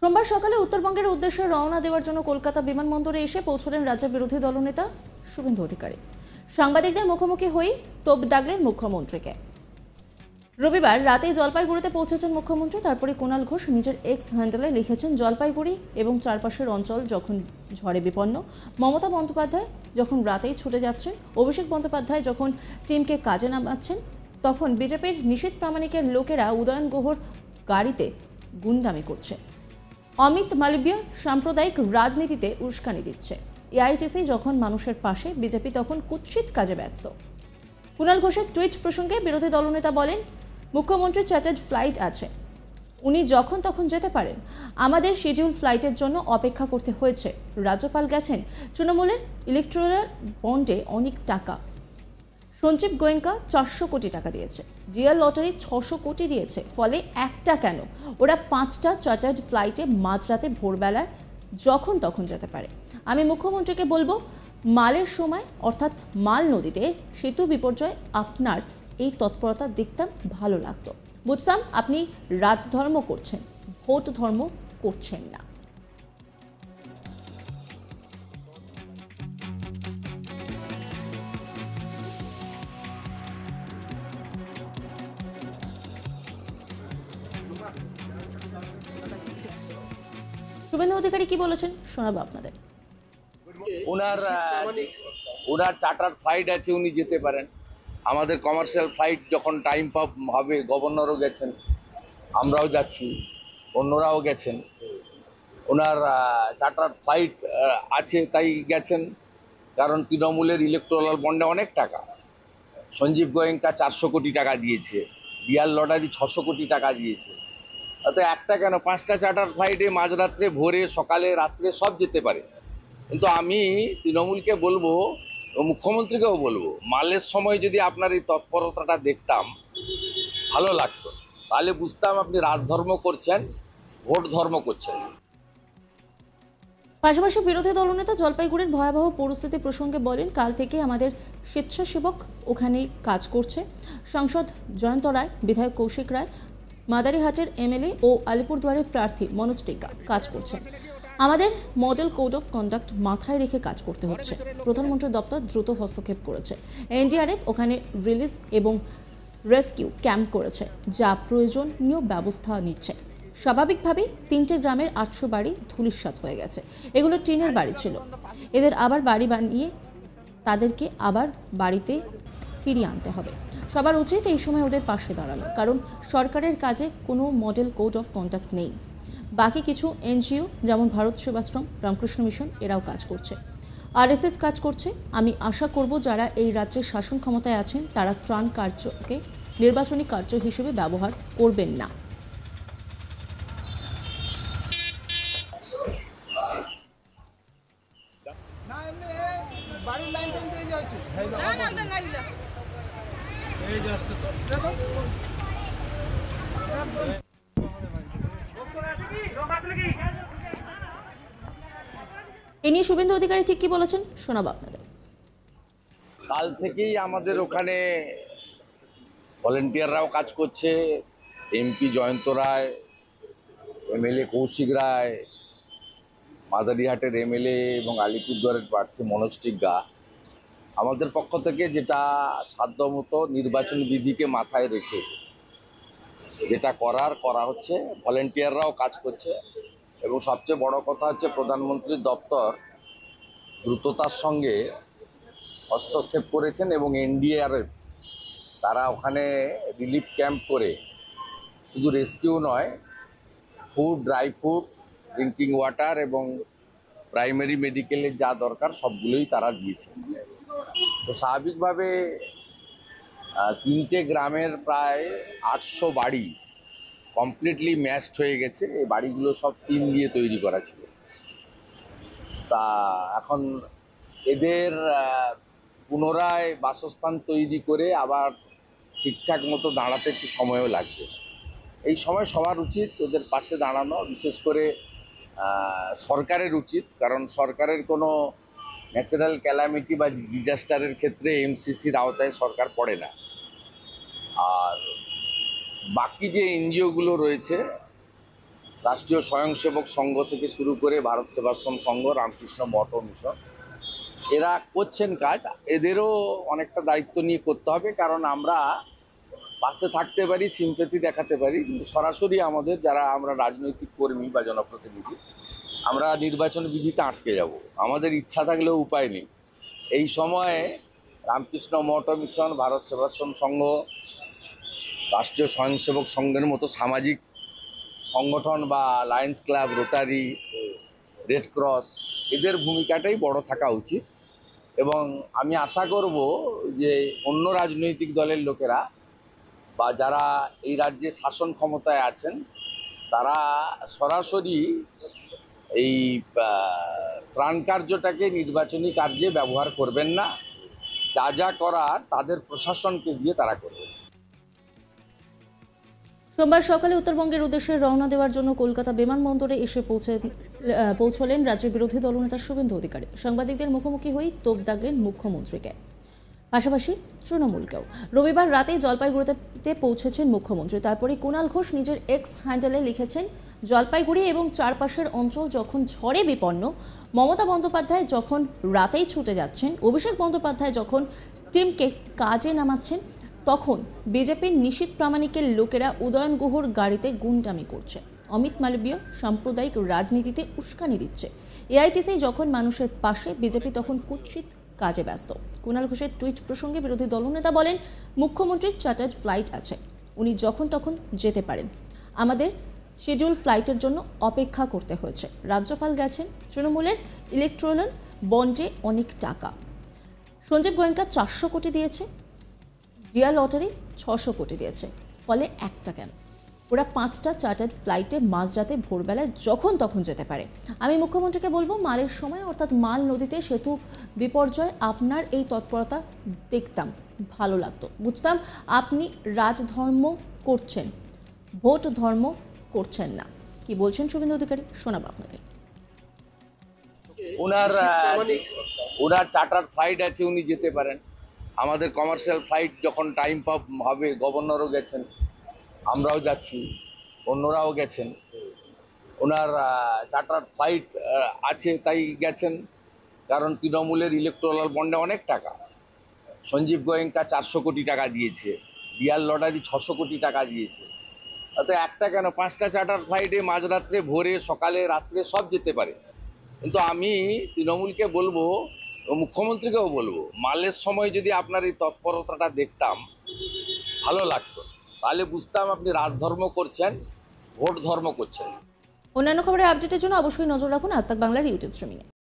সোমবার সকালে উত্তরবঙ্গের উদ্দেশ্যে রওনা দেওয়ার জন্য কলকাতা বিমানবন্দরে এসে পৌঁছলেন রাজ্যের বিরোধী দলনেতা শুভেন্দু অধিকারী। সাংবাদিকদের মুখোমুখি হয়ে তোপ দাগলেন মুখ্যমন্ত্রীকে। রবিবার রাতে জলপাইগুড়িতে পৌঁছেছেন মুখ্যমন্ত্রী। তারপরে কুণাল ঘোষ নিজের এক্স হ্যান্ডেলে লিখেছেন, জলপাইগুড়ি এবং চারপাশের অঞ্চল যখন ঝড়ে বিপন্ন, মমতা বন্দ্যোপাধ্যায় যখন রাতেই ছুটে যাচ্ছেন, অভিষেক বন্দ্যোপাধ্যায় যখন টিমকে কাজে নামাচ্ছেন, তখন বিজেপির নিশীথ প্রামাণিকের লোকেরা উদয়ন গুহর গাড়িতে গুন্ডামি করছে। অমিত মালবিয়া সাম্প্রদায়িক রাজনীতিতে উস্কানি দিচ্ছে। এআইটিসি যখন মানুষের পাশে, বিজেপি তখন কুৎসিত কাজে ব্যস্ত। কুণাল ঘোষের টুইট প্রসঙ্গে বিরোধী দলনেতা বলেন, মুখ্যমন্ত্রীর চার্টার্ড ফ্লাইট আছে, উনি যখন তখন যেতে পারেন। আমাদের শিডিউল ফ্লাইটের জন্য অপেক্ষা করতে হয়েছে। রাজ্যপাল গেছেন, তৃণমূলের ইলেকট্রাল বন্ডে অনেক টাকা। সঞ্জীব গোয়েঙ্কা 400 কোটি টাকা দিয়েছে, ডিএল লটারি 600 কোটি দিয়েছে। ফলে একটা কেন, ওরা 5টা চার্টার্ড ফ্লাইটে মাঝরাতে ভোরবেলায় যখন তখন যেতে পারে। আমি মুখ্যমন্ত্রীকে বলবো, মালের সময় অর্থাৎ মাল নদীতে সেতু বিপর্যয় আপনার এই তৎপরতা দেখতাম, ভালো লাগতো। বুঝতাম আপনি রাজধর্ম করছেন, ভোট ধর্ম করছেন না। শুভেন্দু অধিকারী কি বলেছেন শোনাবো আপনাদের। ওনার চার্টার ফ্লাইট আছে, উনি যেতে পারেন। আমাদের কমার্শিয়াল ফ্লাইট যখন টাইম হবে, গভর্নরও গেছেন, আমরাও যাচ্ছি, অন্যরাও গেছেন। ওনার চার্টার ফ্লাইট আছে তাই গেছেন, কারণ তৃণমূলের ইলেকট্রাল বন্ডে অনেক টাকা। সঞ্জীব গোয়েঙ্কা 400 কোটি টাকা দিয়েছে, ডিএল লটারি 600 কোটি টাকা দিয়েছে। তো একটা কেন, 5টা চার্টার ফ্লাইটে মাঝরাত্রে, ভোরে, সকালে, রাত্রে সব যেতে পারে। কিন্তু আমি তৃণমূলকে বলবো, মুখ্যমন্ত্রীকেও বলবো, মালের সময় যদি আপনার এই তৎপরতাটা দেখতাম, ভালো লাগতো। তাহলে বুঝতাম আপনি রাজধর্ম করছেন, ভোট ধর্ম করছেন। পাশাপাশি বিরোধী দলনেতা জলপাইগুড়ির ভয়াবহ পরিস্থিতি প্রসঙ্গে বলেন, কাল থেকে আমাদের স্বেচ্ছাসেবক ওখানে কাজ করছে। সাংসদ জয়ন্ত রায়, বিধায়ক কৌশিক রায়, মাদারিহাটের এমএলএ ও আলিপুরদুয়ারের প্রার্থী মনোজ টিকা কাজ করছেন। আমাদের মডেল কোড অফ কন্ডাক্ট মাথায় রেখে কাজ করতে হচ্ছে। প্রধানমন্ত্রীর দপ্তর দ্রুত হস্তক্ষেপ করেছে। এনডিআরএফ ওখানে রিলিজ এবং রেস্কিউ ক্যাম্প করেছে, যা প্রয়োজনীয় ব্যবস্থা নিচ্ছে। স্বাভাবিকভাবেই 3টে গ্রামের 800 বাড়ি ধূলিসাৎ হয়ে গেছে। এগুলো টিনের বাড়ি ছিল, এদের আবার বাড়ি বানিয়ে তাদেরকে আবার বাড়িতে ফিরিয়ে আনতে হবে। সবার উচিত এই সময় ওদের পাশে দাঁড়ানো, কারণ সরকারের কাজে কোনো মডেল কোড অফ কন্ডাক্ট নেই। বাকি কিছু এনজিও যেমন ভারত সেবাশ্রম, রামকৃষ্ণ মিশন এরাও কাজ করছে, আরএসএস কাজ করছে। আমি আশা করব যারা এই রাজ্যের শাসন ক্ষমতায় আছেন তারা ত্রাণ কার্যকে নির্বাচনী কার্য হিসেবে ব্যবহার করবেন না। এ নিয়ে শুভেন্দু অধিকারী ঠিক কি বলেছেন শোনাবো আপনাদের। কাল থেকেই আমাদের ওখানে ভলেন্টিয়াররাও কাজ করছে। এমপি জয়ন্ত রায়, এমএলএ কৌশিক রায়, মাদারিহাটের এমএলএ এবং আলিপুরদুয়ারের প্রার্থী মনোজ টিগ্গা, আমাদের পক্ষ থেকে যেটা সাধ্যমতো নির্বাচনী বিধিকে মাথায় রেখে যেটা করা হচ্ছে, ভলেন্টিয়াররাও কাজ করছে। এবং সবচেয়ে বড় কথা হচ্ছে, প্রধানমন্ত্রীর দপ্তর দ্রুততার সঙ্গে হস্তক্ষেপ করেছেন এবং এনডিআরএফ তারা ওখানে রিলিফ ক্যাম্প করে শুধু রেস্কিউ নয়, food, dry food, drinking water এবং প্রাইমারি মেডিকেলের যা দরকার সবগুলোই তারা দিয়েছে। তো স্বাভাবিকভাবে 3টে গ্রামের প্রায় 800 বাড়ি কমপ্লিটলি ম্যাশড হয়ে গেছে। এই বাড়িগুলো সব টিন দিয়ে তৈরি করা ছিল। তা এখন এদের পুনরায় বাসস্থান তৈরি করে আবার ঠিকঠাক মতো দাঁড়াতে একটু সময়ও লাগবে। এই সময় সবার উচিত ওদের পাশে দাঁড়ানো, বিশেষ করে সরকারের উচিত, কারণ সরকারের কোনো ন্যাচারাল ক্যালামিটি বা ডিজাস্টারের ক্ষেত্রে এমসিসির আওতায় সরকার পড়ে না। আর বাকি যে এনজিওগুলো রয়েছে রাষ্ট্রীয় স্বয়ংসেবক সংঘ থেকে শুরু করে ভারত সেবাশ্রম সংঘ, রামকৃষ্ণ মঠ ও মিশন, এরা করছেন কাজ। এদেরও অনেকটা দায়িত্ব নিয়ে করতে হবে, কারণ আমরা পাশে থাকতে পারি, সিম্প্যাথি দেখাতে পারি, কিন্তু সরাসরি আমাদের যারা আমরা রাজনৈতিক কর্মী বা জনপ্রতিনিধি, আমরা নির্বাচন বিধিতে আটকে যাব। আমাদের ইচ্ছা থাকলেও উপায় নেই। এই সময়ে রামকৃষ্ণ মঠ ও মিশন, ভারত সেবাশ্রম সংঘ, রাষ্ট্রীয় স্বয়ংসেবক সংঘের মতো সামাজিক সংগঠন বা Lions club, rotary, red cross, এদের ভূমিকাটাই বড় থাকা উচিত। এবং আমি আশা করব যে অন্য রাজনৈতিক দলের লোকেরা বা যারা এই রাজ্যে শাসন ক্ষমতায় আছেন, তারা সরাসরি এই ত্রাণ কার্যটাকে নির্বাচনী কার্যে ব্যবহার করবেন না। যা যা করার তাদের প্রশাসনকে দিয়ে তারা করবেন। সোমবার সকালে উত্তরবঙ্গের উদ্দেশ্যে রওনা দেওয়ার জন্য কলকাতা বিমানবন্দরে এসে পৌঁছলেন রাজ্যের বিরোধী দলনেতা শুভেন্দু অধিকারী। সাংবাদিকদের মুখোমুখি হয়ে তোপ দাগলেন মুখ্যমন্ত্রীকে, পাশাপাশি তৃণমূলকেও। রবিবার রাতে জলপাইগুড়িতে পৌঁছেছেন মুখ্যমন্ত্রী। তারপরে কুণাল ঘোষ নিজের এক্স হ্যান্ডেলে লিখেছেন, জলপাইগুড়ি এবং চারপাশের অঞ্চল যখন ঝড়ে বিপন্ন, মমতা বন্দ্যোপাধ্যায় যখন রাতেই ছুটে যাচ্ছেন, অভিষেক বন্দ্যোপাধ্যায় যখন টিমকে কাজে নামাচ্ছেন, তখন বিজেপির নিশীথ প্রামাণিকের লোকেরা উদয়ন গুহর গাড়িতে গুন্ডামি করছে, অমিত মালবীয় সাম্প্রদায়িক রাজনীতিতে উস্কানি দিচ্ছে। এআইটিসি যখন মানুষের পাশে, বিজেপি তখন কুৎসিত কাজে ব্যস্ত। কুণাল ঘোষের টুইট প্রসঙ্গে বিরোধী দলনেতা বলেন, মুখ্যমন্ত্রীর চার্টার্ড ফ্লাইট আছে, উনি যখন তখন যেতে পারেন। আমাদের শিডিউল ফ্লাইটের জন্য অপেক্ষা করতে হয়েছে। রাজ্যপাল গেছেন, তৃণমূলের ইলেকট্রাল বন্ডে অনেক টাকা। সঞ্জীব গোয়েঙ্কা 400 কোটি দিয়েছে, জিয়া লটারি 600 কোটি দিয়েছে, ফলে একটা কেন, ওরা 5টা চার্টার্ড ফ্লাইটে মাঝরাতে ভোরবেলায় যখন তখন যেতে পারে। আমি মুখ্যমন্ত্রীকে বলবো, মালের সময় অর্থাৎ মাল নদীতে সেতু বিপর্যয় আপনার এই তৎপরতা দেখতাম, ভালো লাগতো, বুঝতাম আপনি রাজধর্ম করছেন, ভোট ধর্ম করছেন না। কি বলছেন শুভেন্দু অধিকারী, শোনাবো আপনাদের। ওনার চার্টার ফ্লাইট আছে, উনি যেতে পারেন। আমাদের কমার্শিয়াল ফ্লাইট যখন টাইম হবে, গভর্নরও গেছেন, আমরাও যাচ্ছি, অন্যরাও গেছেন। ওনার চার্টার ফ্লাইট আছে তাই গেছেন, কারণ তৃণমূলের ইলেকট্রাল বন্ডে অনেক টাকা। সঞ্জীব গোয়েঙ্কা 400 কোটি টাকা দিয়েছে, ডিয়ার লটারি 600 কোটি টাকা দিয়েছে। অর্থাৎ একটা কেন, 5টা চার্টার ফ্লাইটে মাঝরাত্রে, ভোরে, সকালে, রাত্রে সব যেতে পারে। কিন্তু আমি তৃণমূলকে বলবো, মুখ্যমন্ত্রীকেও বলবো, মালের সময় যদি আপনার এই তৎপরতাটা দেখতাম, ভালো লাগতো। তাহলে বুঝতাম আপনি রাজধর্ম করছেন, ভোট ধর্ম করছেন। অন্যান্য খবরের আপডেটের জন্য অবশ্যই নজর রাখুন আজ তাক বাংলার ইউটিউব স্ট্রিমিংয়ে।